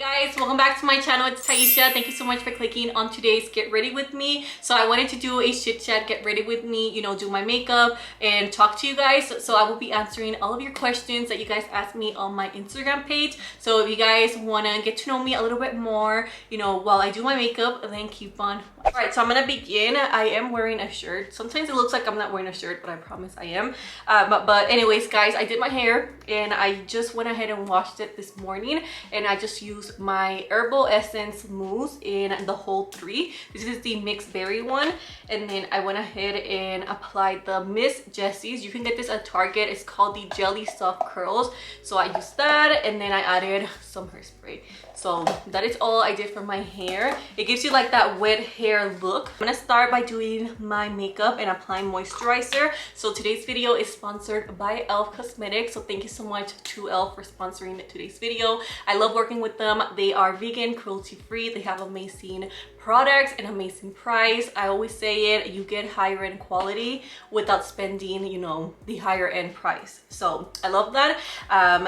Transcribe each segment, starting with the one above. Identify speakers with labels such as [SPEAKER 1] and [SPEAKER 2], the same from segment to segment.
[SPEAKER 1] Guys, welcome back to my channel. It's Taisha. Thank you so much for clicking on today's Get Ready With Me. So I wanted to do a chit chat, get ready with me, you know, do my makeup and talk to you guys. So I will be answering all of your questions that you guys asked me on my Instagram page. So if you guys want to get to know me a little bit more, you know, while I do my makeup, then keep on. All right, so I'm gonna begin. I am wearing a shirt. Sometimes it looks like I'm not wearing a shirt, but I promise I am. But anyways, guys, I did my hair and I just went ahead and washed it this morning, and I just used my herbal essence mousse in the whole 3. This is the mixed berry one, and then I went ahead and applied the Miss Jessie's. You can get this at Target. It's called the Jelly Soft Curls. So I used that, and then I added some hairspray. So that is all I did for my hair. It gives you like that wet hair look. I'm gonna start by doing my makeup and applying moisturizer. So today's video is sponsored by e.l.f. Cosmetics. So thank you so much to e.l.f. for sponsoring today's video. I love working with them. They are vegan, cruelty free. They have amazing products and amazing price. I always say it, you get higher end quality without spending, you know, the higher end price. So I love that.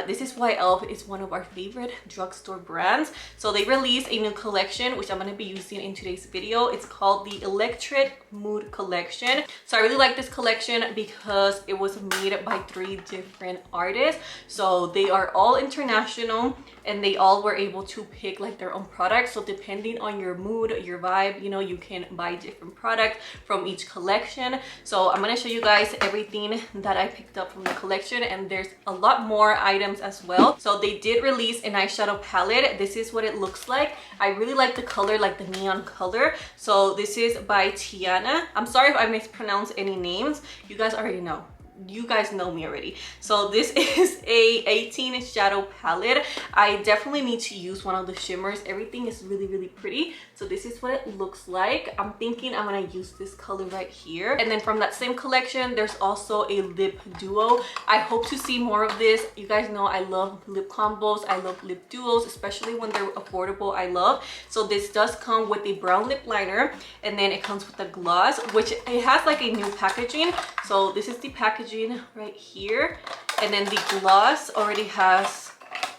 [SPEAKER 1] This is why e.l.f. is one of our favorite drugstore brands. So they released a new collection, which I'm going to be using in today's video. It's called the Electric Mood Collection. So I really like this collection because it was made by 3 different artists. So they are all international, and they all were able to pick like their own products. So depending on your mood, your vibe, you know, you can buy different products from each collection. So I'm going to show you guys everything that I picked up from the collection, and there's a lot more items as well. So they did release an eyeshadow palette. This is what it looks like. I really like the color, like the neon color. So this is by Tiana. I'm sorry if I mispronounce any names. You guys already know. You guys know me already. So this is a 18 shadow palette. I definitely need to use one of the shimmers. Everything is really pretty. So this is what it looks like. I'm thinking I'm gonna use this color right here. And then from that same collection, there's also a lip duo. I hope to see more of this. You guys know I love lip combos. I love lip duos, especially when they're affordable. I love. So this does come with a brown lip liner, and then it comes with a gloss, which it has like a new packaging. So this is the packaging right here, and then the gloss already has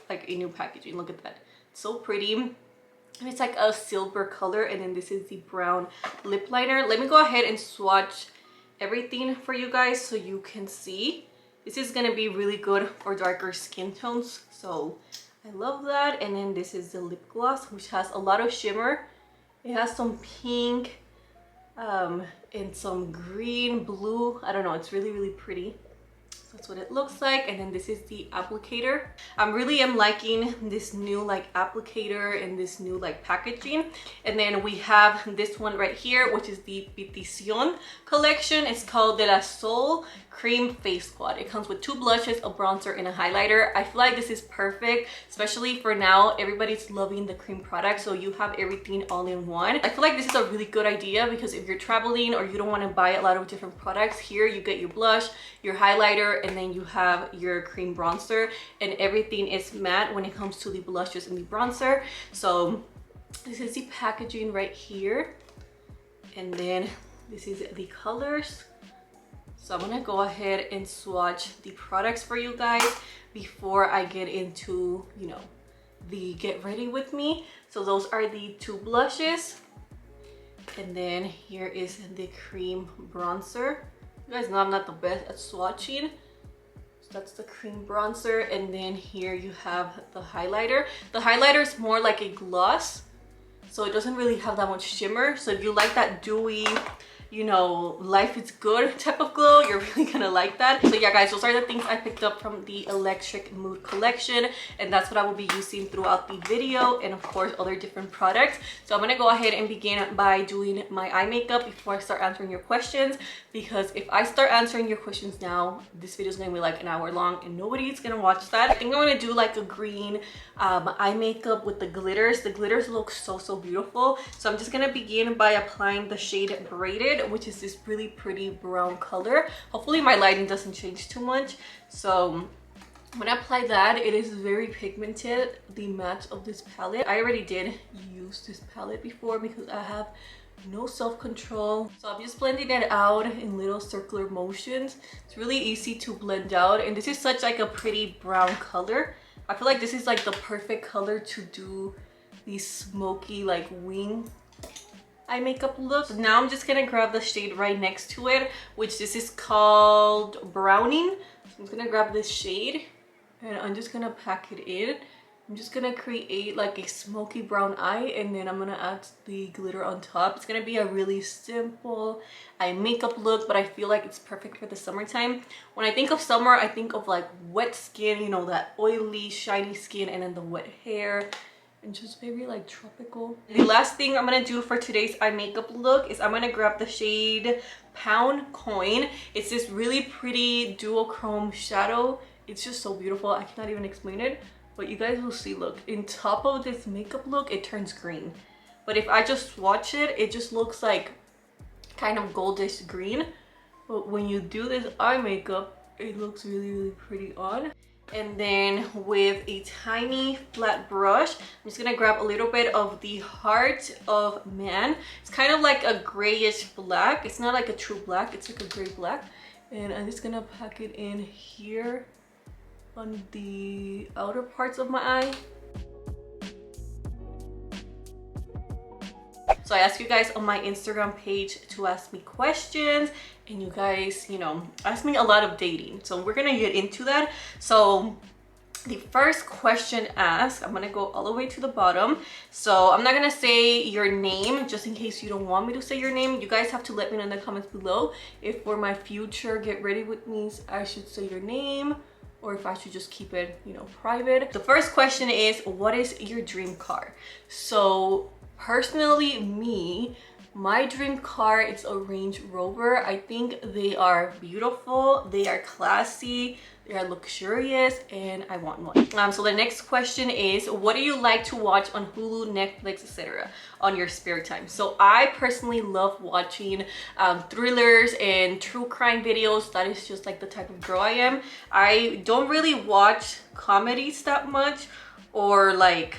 [SPEAKER 1] like a new packaging. Look at that, it's so pretty. It's like a silver color, and then this is the brown lip liner. Let me go ahead and swatch everything for you guys so you can see. This is gonna be really good for darker skin tones, so I love that. And then this is the lip gloss, which has a lot of shimmer. It has some pink and some green, blue. I don't know, it's really pretty. So that's what it looks like. And then this is the applicator. I really am liking this new like applicator and this new like packaging. And then we have this one right here, which is the Petición collection. It's called De La Sol Cream Face Squad. It comes with 2 blushes, a bronzer, and a highlighter. I feel like this is perfect, especially for now. Everybody's loving the cream product, so you have everything all in one. I feel like this is a really good idea because if you're traveling or you don't want to buy a lot of different products, here you get your blush, your highlighter, and then you have your cream bronzer, and everything is matte when it comes to the blushes and the bronzer. So this is the packaging right here, and then this is the colors. So I'm gonna go ahead and swatch the products for you guys before I get into, you know, the get ready with me. So those are the 2 blushes, and then here is the cream bronzer. You guys know I'm not the best at swatching. So that's the cream bronzer, and then here you have the highlighter. The highlighter is more like a gloss, so it doesn't really have that much shimmer. So if you like that dewy, you know, life is good type of glow, you're really gonna like that. So yeah guys, those are the things I picked up from the Electric Mood collection, and that's what I will be using throughout the video, and of course other different products. So I'm gonna go ahead and begin by doing my eye makeup before I start answering your questions, because if I start answering your questions now, this video is gonna be like an hour long and nobody's gonna watch that. I think I'm gonna do like a green eye makeup with the glitters. The glitters look so beautiful. So I'm just gonna begin by applying the shade Braided, which is this really pretty brown color. Hopefully my lighting doesn't change too much. So when I apply that, it is very pigmented, the match of this palette. I already did use this palette before because I have no self-control. So I'm just blending it out in little circular motions. It's really easy to blend out, and this is such like a pretty brown color. I feel like this is like the perfect color to do these smoky like wing eye makeup look. Now I'm just gonna grab the shade right next to it, which this is called Browning. So I'm just gonna grab this shade and I'm just gonna pack it in. I'm just gonna create like a smoky brown eye, and then I'm gonna add the glitter on top. It's gonna be a really simple eye makeup look, but I feel like it's perfect for the summertime. When I think of summer, I think of like wet skin, you know, that oily, shiny skin, and then the wet hair. And just very like tropical. The last thing I'm gonna do for today's eye makeup look is I'm gonna grab the shade Pound Coin. It's this really pretty duochrome shadow. It's just so beautiful. I cannot even explain it, but you guys will see. Look, in top of this makeup look, it turns green, but if I just swatch it, it just looks like kind of goldish green. But when you do this eye makeup, it looks really pretty on. And then with a tiny flat brush, I'm just gonna grab a little bit of the Heart of Man. It's kind of like a grayish black. It's not like a true black, it's like a gray black. And I'm just gonna pack it in here on the outer parts of my eye. So I asked you guys on my Instagram page to ask me questions, and you guys, you know, asked me a lot of dating. So we're gonna get into that. So the first question asked, I'm gonna go all the way to the bottom. So I'm not gonna say your name just in case you don't want me to say your name. You guys have to let me know in the comments below if for my future get ready with me I should say your name, or if I should just keep it, you know, private. The first question is, what is your dream car? So personally, my dream car is a Range Rover. I think they are beautiful, they are classy, they are luxurious, and I want one. So the next question is, what do you like to watch on Hulu, Netflix, etc. on your spare time? So I personally love watching thrillers and true crime videos. That is just like the type of girl I am. I don't really watch comedies that much, or like,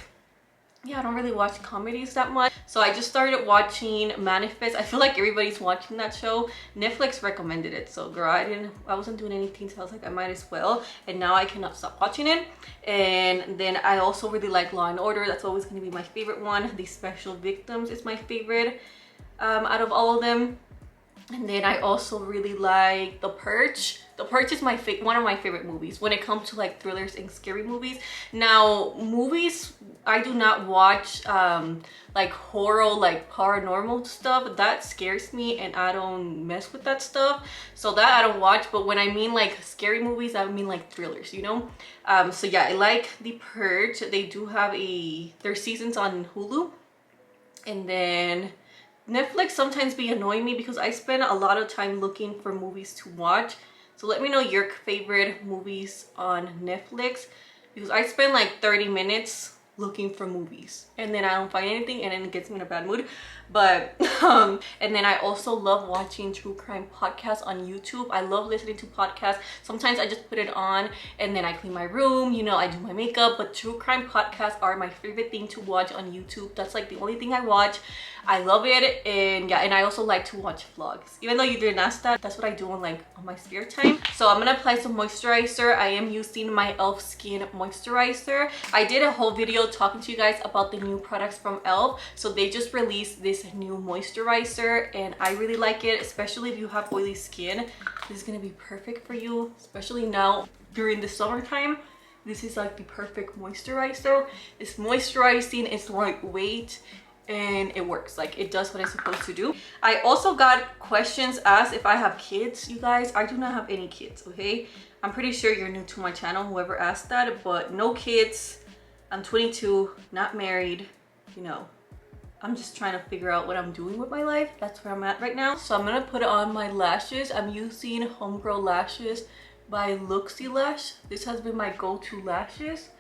[SPEAKER 1] yeah, I don't really watch comedies that much. So I just started watching Manifest. I feel like everybody's watching that show. Netflix recommended it, so girl, I wasn't doing anything, so I was like, I might as well. And now I cannot stop watching it. And then I also really like Law and Order. That's always going to be my favorite one. The Special Victims is my favorite out of all of them. And then I also really like The Purge. The Purge is one of my favorite movies when it comes to like thrillers and scary movies. Now, movies, I do not watch like horror, like paranormal stuff. That scares me and I don't mess with that stuff. So that I don't watch. But when I mean like scary movies, I mean like thrillers, you know? So yeah, I like The Purge. They do have their seasons on Hulu. And then Netflix sometimes be annoying me because I spend a lot of time looking for movies to watch. So let me know your favorite movies on Netflix, because I spend like 30 minutes looking for movies and then I don't find anything, and then it gets me in a bad mood. But and then I also love watching true crime podcasts on YouTube. I love listening to podcasts. Sometimes I just put it on and then I clean my room, you know, I do my makeup. But true crime podcasts are my favorite thing to watch on YouTube. That's like the only thing I watch. I love it. And yeah, and I also like to watch vlogs. Even though you didn't ask that, that's what I do on my spare time. So I'm gonna apply some moisturizer. I am using my e.l.f. Skin Moisturizer. I did a whole video talking to you guys about the new products from e.l.f. So they just released this new moisturizer and I really like it, especially if you have oily skin. This is gonna be perfect for you, especially now during the summertime. This is like the perfect moisturizer. It's moisturizing, it's lightweight, and it works. Like, it does what it's supposed to do. I also got questions asked if I have kids. You guys, I do not have any kids, okay? I'm pretty sure you're new to my channel, whoever asked that, but no kids. I'm 22, not married, you know. I'm just trying to figure out what I'm doing with my life. That's where I'm at right now. So I'm gonna put on my lashes. I'm using Homegirl lashes by Luxy Lash. This has been my go-to lashes.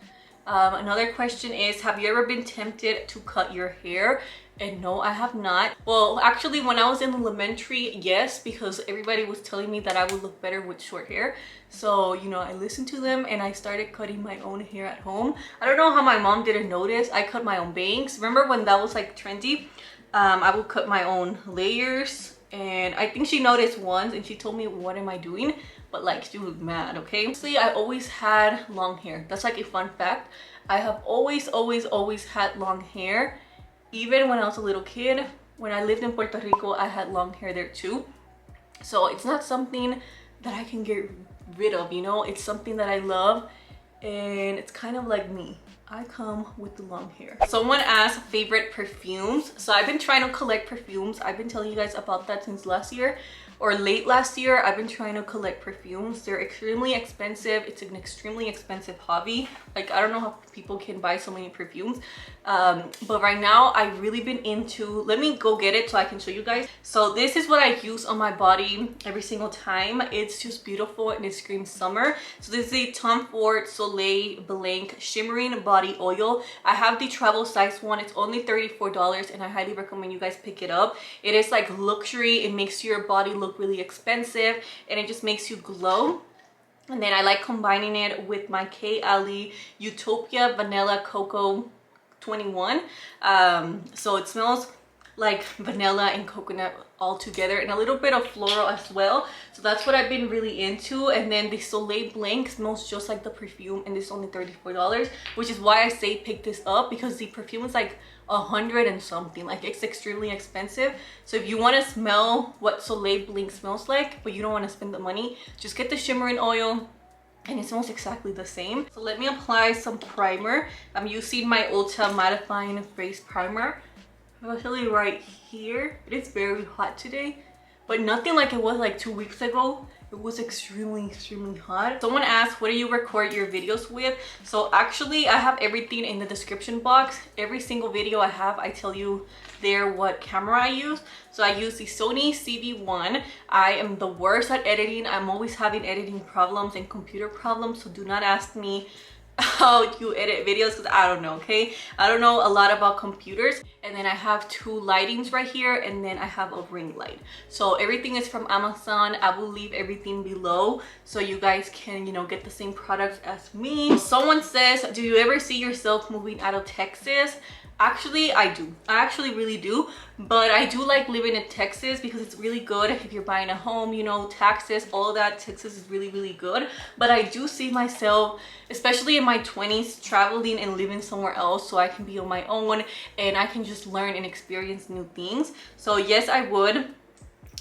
[SPEAKER 1] Another question is, have you ever been tempted to cut your hair? And no, I have not. Well, actually, when I was in elementary, yes, because everybody was telling me that I would look better with short hair. So, you know, I listened to them and I started cutting my own hair at home. I don't know how my mom didn't notice. I cut my own bangs. Remember when that was like trendy? I would cut my own layers, and I think she noticed once and she told me, what am I doing? but like you look mad, okay? Honestly, I always had long hair. That's like a fun fact. I have always had long hair. Even when I was a little kid, when I lived in Puerto Rico, I had long hair there too. So it's not something that I can get rid of, you know? It's something that I love, and it's kind of like me. I come with the long hair. Someone asked favorite perfumes. So I've been trying to collect perfumes. I've been telling you guys about that since last year, or late last year. I've been trying to collect perfumes. They're extremely expensive. It's an extremely expensive hobby. Like, I don't know how people can buy so many perfumes. But right now I've really been into, let me go get it so I can show you guys. So this is what I use on my body every single time. It's just beautiful and it screams summer. So this is a Tom Ford Soleil Blanc Shimmering Body Oil. I have the travel size one. It's only $34 and I highly recommend you guys pick it up. It is like luxury. It makes your body look really expensive and it just makes you glow. And then I like combining it with my K. Ali Utopia Vanilla Cocoa 21. So it smells like vanilla and coconut all together, and a little bit of floral as well. So that's what I've been really into. And then the Soleil Blanc smells just like the perfume, and it's only $34, which is why I say pick this up, because the perfume is like 100 and something. Like, it's extremely expensive. So if you want to smell what Soleil Blanc smells like but you don't want to spend the money, just get the shimmering oil and it smells exactly the same. So let me apply some primer. I'm using my Ulta mattifying face primer, especially right here. It is very hot today, but nothing like it was like 2 weeks ago. It was extremely hot. Someone asked, what do you record your videos with? So actually I have everything in the description box. Every single video I have, I tell you there what camera I use. So I use the Sony CV1. I am the worst at editing. I'm always having editing problems and computer problems, so do not ask me how you edit videos, because I don't know, okay? I don't know a lot about computers. And then I have two lightings right here, and then I have a ring light. So everything is from Amazon. I will leave everything below so you guys can, you know, get the same products as me. Someone says, do you ever see yourself moving out of Texas? Actually, I do. I actually really do. But I do like living in Texas because it's really good if you're buying a home, you know, taxes, all of that. Texas is really good. But I do see myself, especially in my 20s, traveling and living somewhere else so I can be on my own and I can just learn and experience new things. So yes, I would.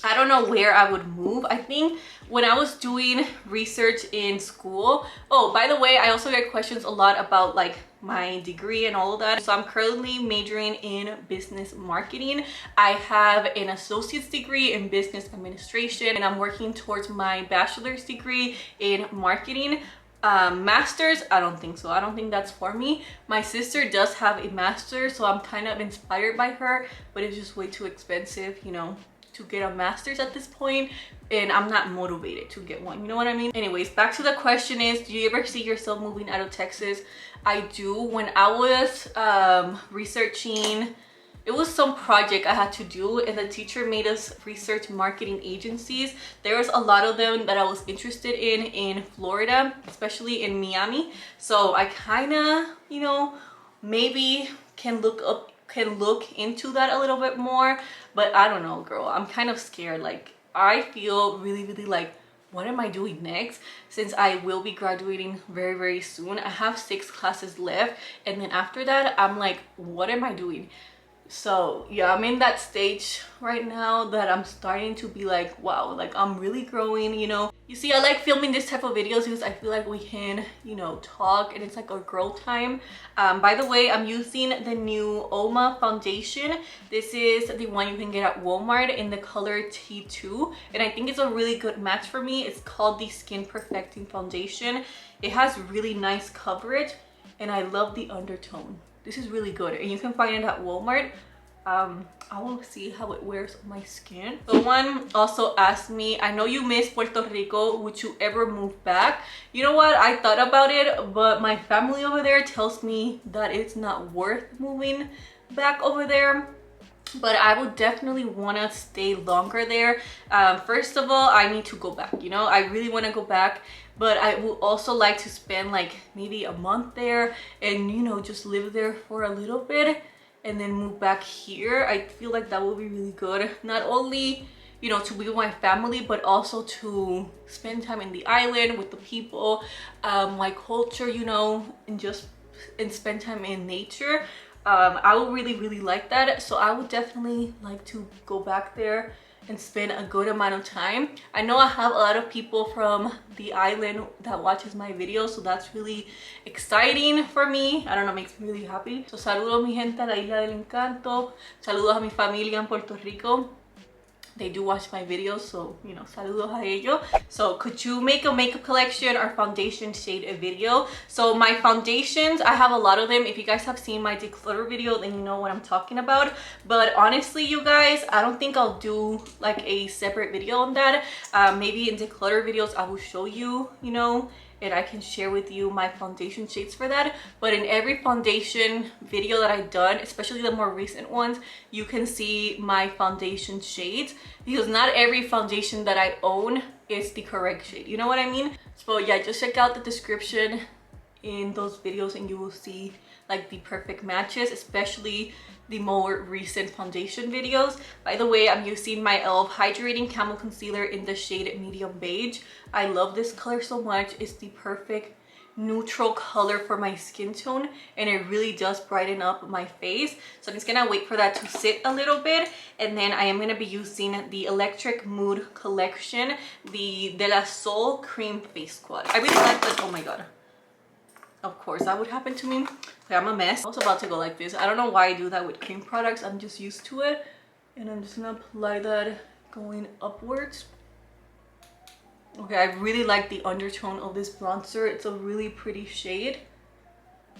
[SPEAKER 1] I don't know where I would move. I think when I was doing research in school, oh, by the way, I also get questions a lot about like my degree and all of that. So I'm currently majoring in business marketing. I have an associate's degree in business administration, and I'm working towards my bachelor's degree in marketing. Masters, I don't think so. I don't think that's for me. My sister does have a master's, so I'm kind of inspired by her, but it's just way too expensive, you know, to get a master's at this point, and I'm not motivated to get one, you know what I mean? Anyways, back to the question is, do you ever see yourself moving out of Texas? I do. When I was researching, it was some project I had to do, and the teacher made us research marketing agencies. There was a lot of them that I was interested in Florida, especially in Miami. So I kind of, you know, maybe can look into that a little bit more, but I don't know, girl. I'm kind of scared. Like, I feel really like, what am I doing next? Since I will be graduating very soon. I have 6 classes left, and then after that I'm like, what am I doing? So yeah, I'm in that stage right now that I'm starting to be like, wow, like I'm really growing, you know. You see, I like filming this type of videos because I feel like we can, you know, talk, and it's like a girl time. By the way, I'm using the new Oma foundation. This is the one you can get at Walmart in the color T2, and I think it's a really good match for me. It's called the Skin Perfecting Foundation. It has really nice coverage, and I love the undertone. This is really good, and you can find it at Walmart. I will see how it wears on my skin. Someone also asked me, I know you miss Puerto Rico, would you ever move back? You know what, I thought about it, but my family over there tells me that it's not worth moving back over there. But I would definitely want to stay longer there. First of all, I need to go back, you know. I really want to go back, but I would also like to spend like maybe a month there and, you know, just live there for a little bit and then move back here. I feel like that would be really good. Not only you know, to be with my family, but also to spend time in the island with the people, my culture, you know, and spend time in nature. I would really like that. So I would definitely like to go back there and spend a good amount of time. I know I have a lot of people from the island that watches my videos, so that's really exciting for me. I don't know, makes me really happy. So saludos mi gente a la Isla del Encanto. Saludos a mi familia en Puerto Rico. They do watch my videos, so you know, saludos a ellos. So could you make a makeup collection or foundation shade video? So my foundations, I have a lot of them. If you guys have seen my declutter video, then you know what I'm talking about. But honestly, you guys, I don't think I'll do like a separate video on that. Maybe in declutter videos I will show you, you know, and I can share with you my foundation shades for that. But in every foundation video that I've done, especially the more recent ones, you can see my foundation shades, because not every foundation that I own is the correct shade, you know what I mean? So yeah, just check out the description in those videos and you will see like the perfect matches, especially the more recent foundation videos. By the way, I'm using my e.l.f. Hydrating Camo Concealer in the shade Medium Beige. I love this color so much. It's the perfect neutral color for my skin tone, and it really does brighten up my face. So I'm just gonna wait for that to sit a little bit, and then I am gonna be using the Electric Mood collection, the De La Sol Cream Face Squad. I really like this. Oh my god. Of course that would happen to me. Okay, I'm a mess. I was about to go like this. I don't know why I do that with cream products. I'm just used to it. And I'm just gonna apply that going upwards. Okay, I really like the undertone of this bronzer. It's a really pretty shade.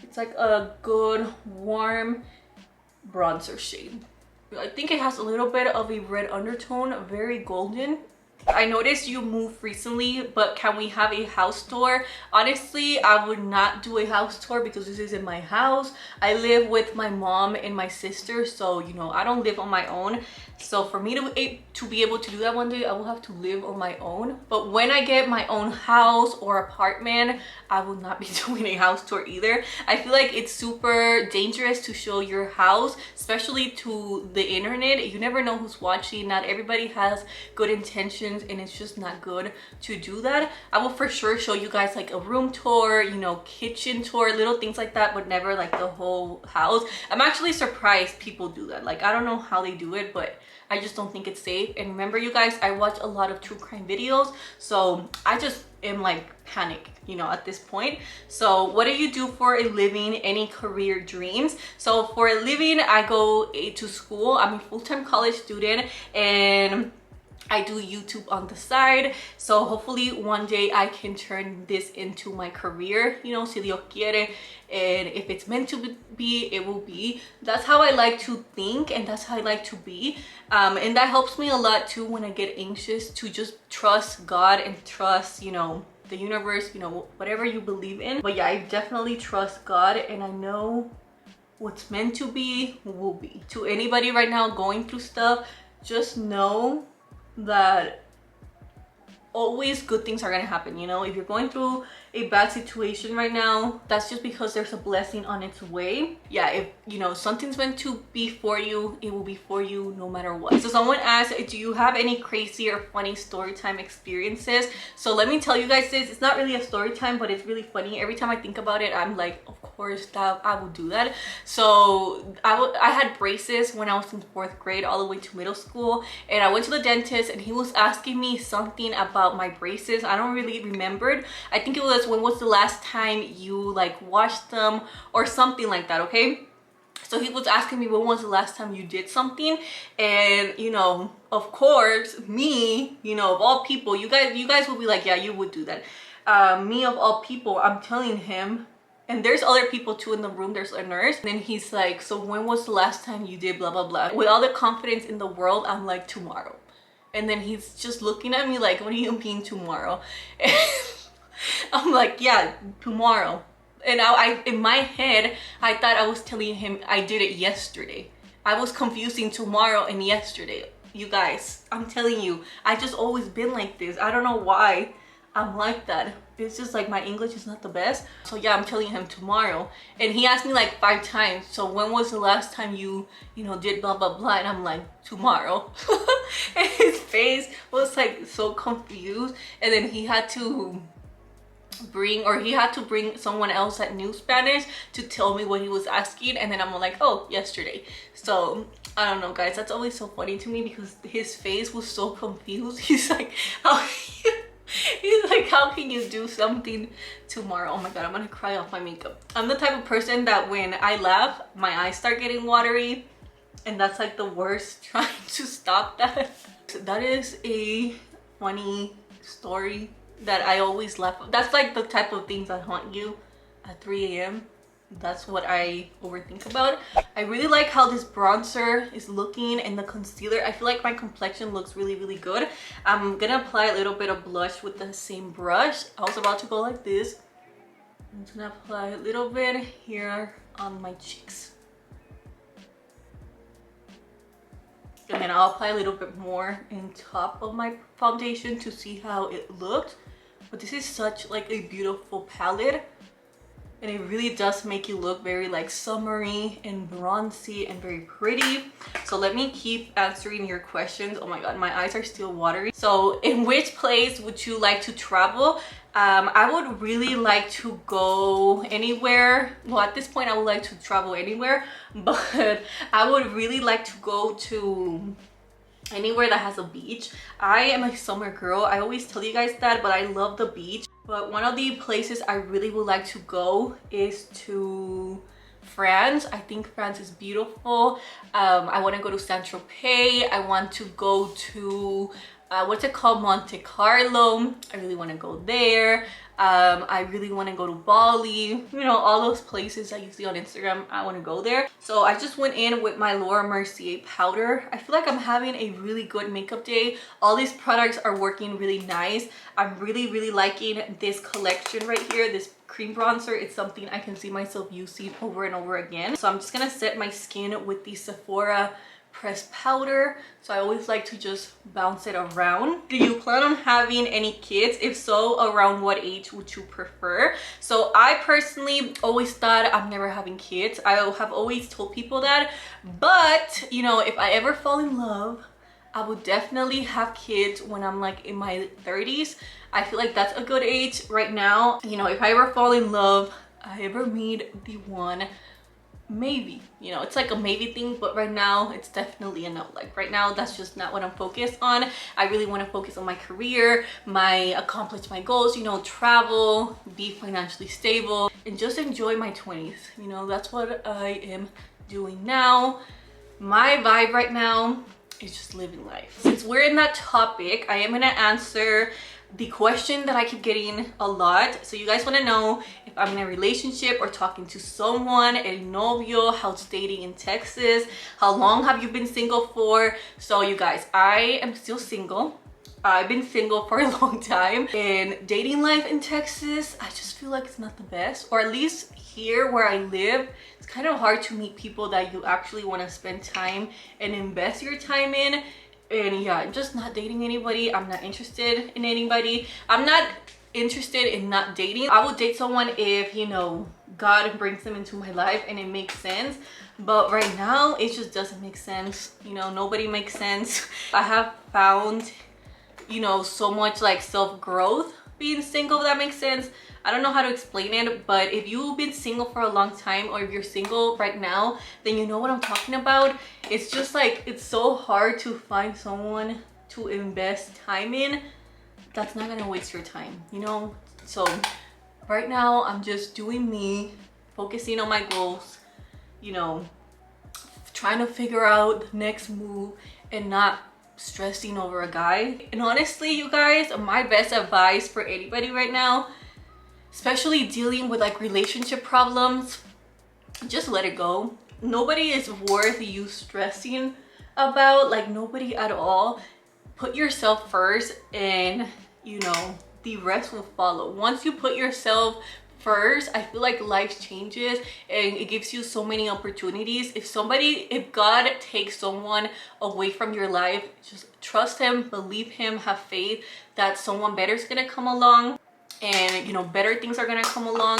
[SPEAKER 1] It's like a good warm bronzer shade. I think it has a little bit of a red undertone, very golden. I noticed you moved recently, but can we have a house tour? Honestly, I would not do a house tour because this isn't my house. I live with my mom and my sister, so you know, I don't live on my own. So for me to be able to do that one day, I will have to live on my own. But when I get my own house or apartment, I will not be doing a house tour either. I feel like it's super dangerous to show your house, especially to the internet. You never know who's watching. Not everybody has good intentions, and it's just not good to do that. I will for sure show you guys like a room tour, you know, kitchen tour, little things like that, but never like the whole house. I'm actually surprised people do that. Like, I don't know how they do it, but I just don't think it's safe. And remember, you guys, I watch a lot of true crime videos, so I just am like panic, you know, at this point. So what do you do for a living? Any career dreams? So for a living, I go to school. I'm a full-time college student, and I do YouTube on the side. So hopefully one day I can turn this into my career, you know, si Dios quiere. And if it's meant to be, it will be. That's how I like to think, and that's how I like to be. And that helps me a lot too when I get anxious, to just trust God and trust, you know, the universe, you know, whatever you believe in. But yeah, I definitely trust God, and I know what's meant to be will be. To anybody right now going through stuff, just know that always good things are gonna happen. You know, if you're going through a bad situation right now, that's just because there's a blessing on its way. Yeah, if you know something's meant to be for you, it will be for you no matter what. So someone asked, do you have any crazy or funny story time experiences? So let me tell you guys this. It's not really a story time, but it's really funny. Every time I think about it, I'm like, of course that I would do that. So I had braces when I was in 4th grade all the way to middle school, and I went to the dentist and he was asking me something about my braces. I don't really remember. I think it was, when was the last time you like washed them or something like that, okay? So he was asking me, when was the last time you did something? And you know, of course, me, you know, of all people, you guys will be like, yeah, you would do that. Me of all people, I'm telling him, and there's other people too in the room, there's a nurse, and then he's like, so when was the last time you did blah blah blah? With all the confidence in the world, I'm like, tomorrow. And then he's just looking at me like, what do you mean tomorrow? And I'm like, yeah, tomorrow. And I in my head, I thought I was telling him I did it yesterday. I was confusing tomorrow and yesterday. You guys, I'm telling you, I just always been like this. I don't know why I'm like that. It's just like my English is not the best. So yeah, I'm telling him tomorrow. And he asked me like 5 times, so when was the last time you know, did blah blah blah? And I'm like, tomorrow. And his face was like so confused, and then he had to bring someone else that knew Spanish to tell me what he was asking, and then I'm like, oh, yesterday. So I don't know, guys, that's always so funny to me because his face was so confused. He's like, how can you do something tomorrow? Oh my god, I'm gonna cry off my makeup. I'm the type of person that when I laugh, my eyes start getting watery, and that's like the worst. Trying to stop that. That is a funny story that I always laugh. That's like the type of things that haunt you at 3 a.m. That's what I overthink about. I really like how this bronzer is looking, and the concealer. I feel like my complexion looks really, really good. I'm gonna apply a little bit of blush with the same brush. I was about to go like this. I'm just gonna apply a little bit here on my cheeks. And then I'll apply a little bit more in top of my foundation to see how it looked. But this is such like a beautiful palette, and it really does make you look very like summery and bronzy and very pretty. So let me keep answering your questions. Oh my god, my eyes are still watery. So in which place would you like to travel? I would really like to go anywhere. Well, at this point I would like to travel anywhere, but I would really like to go to anywhere that has a beach. I am a summer girl. I always tell you guys that, but I love the beach. But one of the places I really would like to go is to France. I think France is beautiful. I want to go to Saint-Tropez. I want to go to what's it called, Monte Carlo. I really want to go there. I really want to go to Bali, you know, all those places that you see on Instagram. I want to go there. So I just went in with my Laura Mercier powder. I feel like I'm having a really good makeup day. All these products are working really nice. I'm really liking this collection right here, this cream bronzer. It's something I can see myself using over and over again. So I'm just gonna set my skin with the Sephora pressed powder. So I always like to just bounce it around. Do you plan on having any kids? If so, around what age would you prefer? So I personally always thought I'm never having kids. I have always told people that, but you know, if I ever fall in love, I would definitely have kids when I'm like in my 30s. I feel like that's a good age right now. You know, if I ever fall in love, I ever meet the one, maybe, you know, it's like a maybe thing, but right now it's definitely a no. Like right now, that's just not what I'm focused on. I really want to focus on my career, accomplish my goals, you know, travel, be financially stable, and just enjoy my 20s. You know, that's what I am doing now. My vibe right now is just living life. Since we're in that topic, I am gonna answer the question that I keep getting a lot. So you guys want to know if I'm in a relationship or talking to someone, el novio, how's dating in Texas, how long have you been single for? So you guys, I am still single. I've been single for a long time, and dating life in Texas, I just feel like it's not the best, or at least here where I live, it's kind of hard to meet people that you actually want to spend time and invest your time in. And yeah, I'm just not dating anybody. I'm not interested in anybody. I'm not interested in not dating. I would date someone if, you know, God brings them into my life and it makes sense. But right now, it just doesn't make sense. You know, nobody makes sense. I have found, you know, so much like self-growth being single, if that makes sense. I don't know how to explain it, but if you've been single for a long time, or if you're single right now, then you know what I'm talking about. It's just like, it's so hard to find someone to invest time in that's not gonna waste your time, you know? So right now, I'm just doing me, focusing on my goals, you know, trying to figure out the next move and not stressing over a guy. And honestly, you guys, my best advice for anybody right now, especially dealing with like relationship problems, just let it go. Nobody is worth you stressing about, like nobody at all. Put yourself first, and you know, the rest will follow. Once you put yourself first, I feel like life changes and it gives you so many opportunities. If God takes someone away from your life, just trust him, believe him, have faith that someone better is gonna come along. and you know, better things are gonna come along.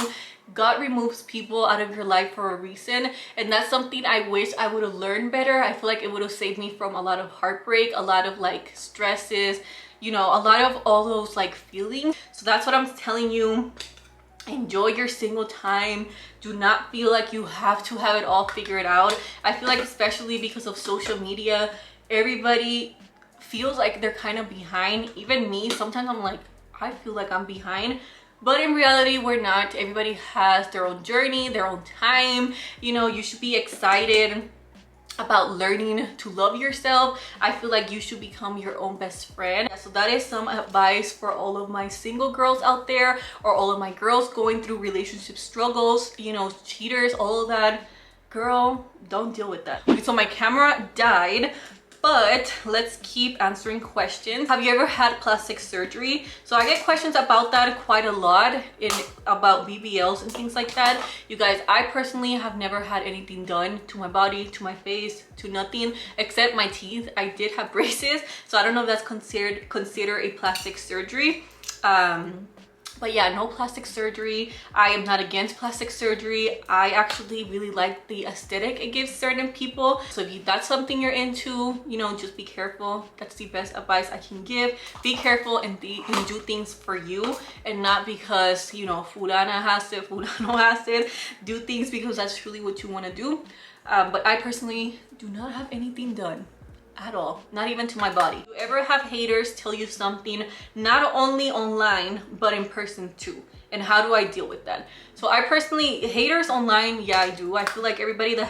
[SPEAKER 1] God removes people out of your life for a reason, and that's something I wish I would have learned better. I feel like it would have saved me from a lot of heartbreak, a lot of like stresses, you know, a lot of all those like feelings. So that's what I'm telling you. Enjoy your single time. Do not feel like you have to have it all figured out. I feel like, especially because of social media, everybody feels like they're kind of behind. Even me, sometimes I'm like, I feel like I'm behind, but in reality we're not. Everybody has their own journey, their own time. You know, you should be excited about learning to love yourself. I feel like you should become your own best friend. So that is some advice for all of my single girls out there, or all of my girls going through relationship struggles, you know, cheaters, all of that. Girl, don't deal with that. Okay, so my camera died, but let's keep answering questions. Have you ever had plastic surgery? So I get questions about that quite a lot, about BBLs and things like that. You guys, I personally have never had anything done to my body, to my face, to nothing except my teeth. I did have braces, so I don't know if that's considered a plastic surgery. But yeah, no plastic surgery. I am not against plastic surgery. I actually really like the aesthetic it gives certain people. So if that's something you're into, you know, just be careful. That's the best advice I can give. Be careful and do things for you, and not because, you know, fulana has it, fulano has it. Do things because that's truly what you want to do. But I personally do not have anything done at all, not even to my body. Do you ever have haters tell you something, not only online but in person too? And how do I deal with that? So I personally, haters online, yeah, I do. I feel like everybody that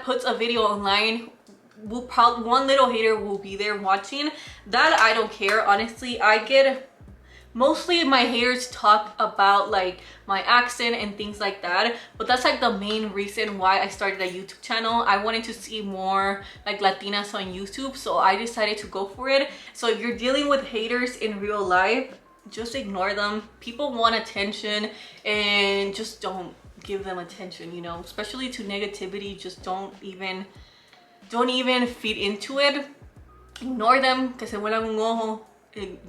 [SPEAKER 1] puts a video online will probably, one little hater will be there watching. That I don't care, honestly. I get, mostly my haters talk about like my accent and things like that, but that's like the main reason why I started a YouTube channel. I wanted to see more like Latinas on YouTube, so I decided to go for it. So if you're dealing with haters in real life, just ignore them. People want attention, and just don't give them attention, you know, especially to negativity. Just don't even feed into it. Ignore them, que se vuelan un ojo.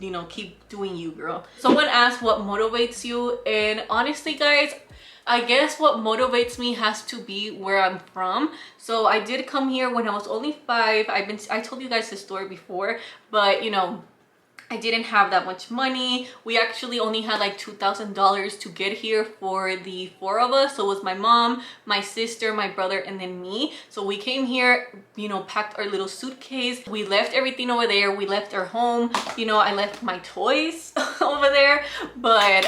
[SPEAKER 1] You know, keep doing you, girl. Someone asked what motivates you, and honestly guys, I guess what motivates me has to be where I'm from. So I did come here when I was only 5. I told you guys this story before, but you know, I didn't have that much money. We actually only had like $2,000 to get here for the 4 of us. So it was my mom, my sister, my brother, and then me. So we came here, you know, packed our little suitcase. We left everything over there. We left our home. You know, I left my toys over there. But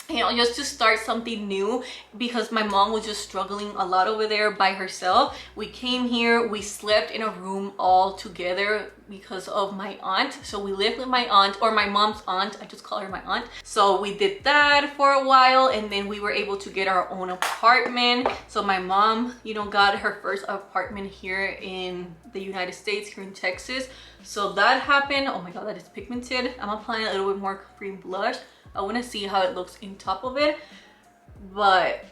[SPEAKER 1] you know, just to start something new, because my mom was just struggling a lot over there by herself. We came here, we slept in a room all together because of my aunt. So we lived with my aunt, or my mom's aunt, I just call her my aunt. So we did that for a while, and then we were able to get our own apartment. So my mom, you know, got her first apartment here in the United States, here in Texas. So that happened. Oh my god, that is pigmented. I'm applying a little bit more cream blush. I want to see how it looks in top of it. But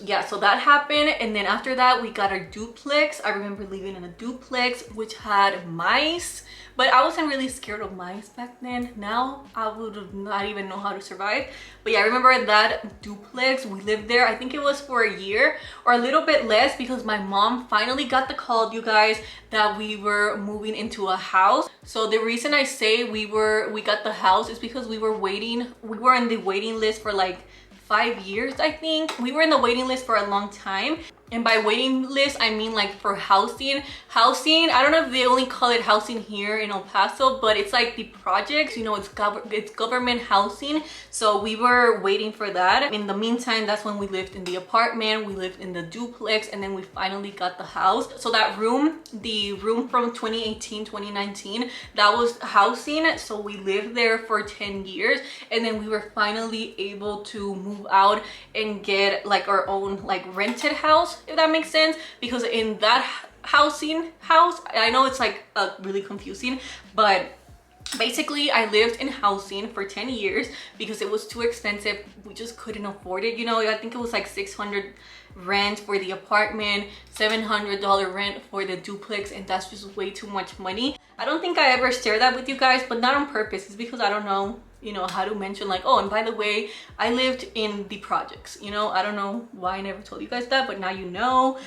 [SPEAKER 1] yeah, so that happened, and then after that we got our duplex. I remember living in a duplex which had mice, but I wasn't really scared of mice back then. Now I would not even know how to survive. But yeah, I remember that duplex. We lived there, I think it was for a year or a little bit less, because my mom finally got the call, you guys, that we were moving into a house. So the reason I say we got the house is because we were in the waiting list for like 5 years, I think. We were in the waiting list for a long time. And by waiting list, I mean like for housing. I don't know if they only call it housing here in El Paso, but it's like the projects, you know, it's government housing. So we were waiting for that. In the meantime, that's when we lived in the apartment, we lived in the duplex, and then we finally got the house. So that room, the room from 2018, 2019, that was housing. So we lived there for 10 years, and then we were finally able to move out and get like our own like rented house, if that makes sense. Because in that house, I know it's like really confusing, but basically I lived in housing for 10 years because it was too expensive. We just couldn't afford it, you know. I think it was like $600 rent for the apartment, $700 rent for the duplex, and that's just way too much money. I don't think I ever share that with you guys, but not on purpose. It's because I don't know, you know, how to mention like, oh, and by the way, I lived in the projects, you know. I don't know why I never told you guys that, but now you know.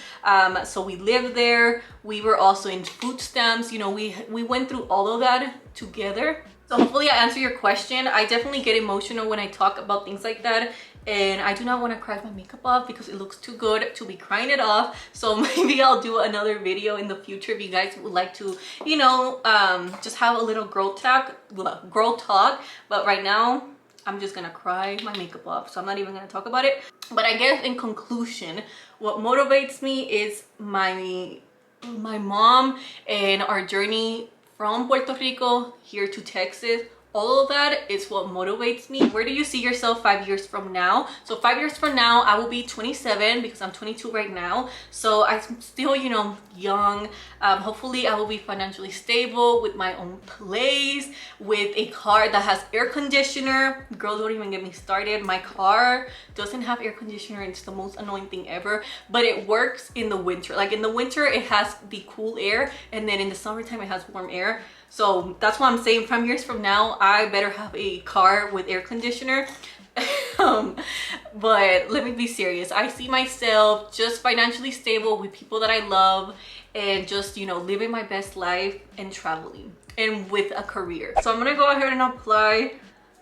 [SPEAKER 1] So we lived there. We were also in food stamps, you know. We went through all of that together. So hopefully I answer your question. I definitely get emotional when I talk about things like that, and I do not want to cry my makeup off because it looks too good to be crying it off. So maybe I'll do another video in the future if you guys would like to, you know, just have a little girl talk. But right now I'm just gonna cry my makeup off, so I'm not even gonna talk about it. But I guess in conclusion, what motivates me is my mom and our journey from Puerto Rico here to Texas. All of that is what motivates me. Where do you see yourself 5 years from now? So 5 years from now, I will be 27 because I'm 22 right now. So I'm still, you know, young. Hopefully I will be financially stable with my own place, with a car that has air conditioner. Girl, don't even get me started. My car doesn't have air conditioner. It's the most annoying thing ever, but it works in the winter. Like in the winter, it has the cool air, and then in the summertime, it has warm air. So that's why I'm saying 5 years from now, I better have a car with air conditioner. But let me be serious. I see myself just financially stable with people that I love and just, you know, living my best life and traveling and with a career. So I'm gonna go ahead and apply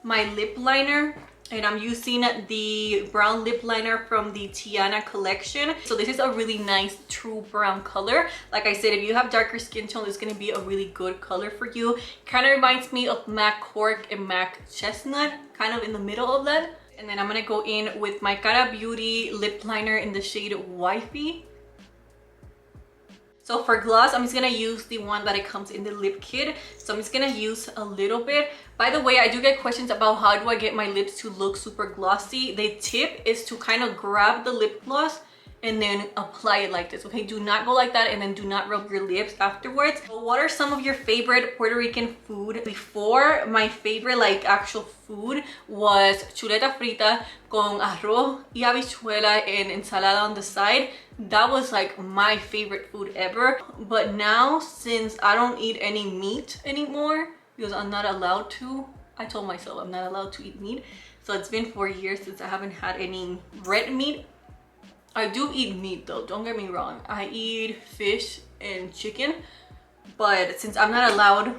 [SPEAKER 1] my lip liner. And I'm using the brown lip liner from the Tiana collection. So this is a really nice true brown color. Like I said, if you have darker skin tone, it's gonna be a really good color for you. Kind of reminds me of MAC Cork and MAC Chestnut, kind of in the middle of that. And then I'm gonna go in with my Cara Beauty lip liner in the shade Wifey. So for gloss, I'm just gonna use the one that it comes in the lip kit. So I'm just gonna use a little bit. By the way, I do get questions about how do I get my lips to look super glossy. The tip is to kind of grab the lip gloss and then apply it like this, okay? Do not go like that, and then do not rub your lips afterwards. So what are some of your favorite Puerto Rican food? Before, my favorite like actual food was chuleta frita con arroz y habichuela and ensalada on the side. That was like my favorite food ever. But now, since I don't eat any meat anymore because I'm not allowed to, I told myself I'm not allowed to eat meat. So it's been 4 years since I haven't had any red meat. I do eat meat though, don't get me wrong. I eat fish and chicken, but since I'm not allowed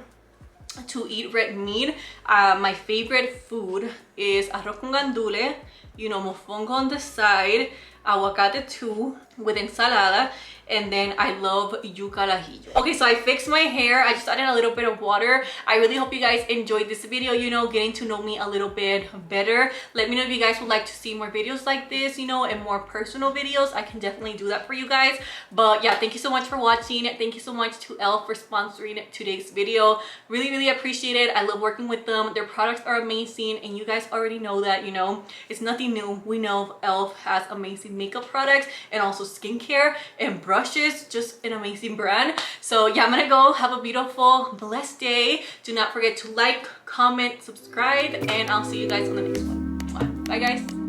[SPEAKER 1] to eat red meat, my favorite food is arroz con gandule, you know, mofongo on the side, aguacate too with ensalada, and then I love yuca al ajillo. Okay, so I fixed my hair. I just added a little bit of water. I really hope you guys enjoyed this video, you know, getting to know me a little bit better. Let me know if you guys would like to see more videos like this, you know, and more personal videos. I can definitely do that for you guys. But yeah, thank you so much for watching. Thank you so much to e.l.f. for sponsoring today's video. Really appreciate it. I love working with them. Their products are amazing, and you guys already know that, you know, it's nothing new. We know e.l.f. has amazing makeup products and also skincare and brushes, just an amazing brand. So yeah, I'm gonna go have a beautiful, blessed day. Do not forget to like, comment, subscribe, and I'll see you guys on the next one. Bye guys.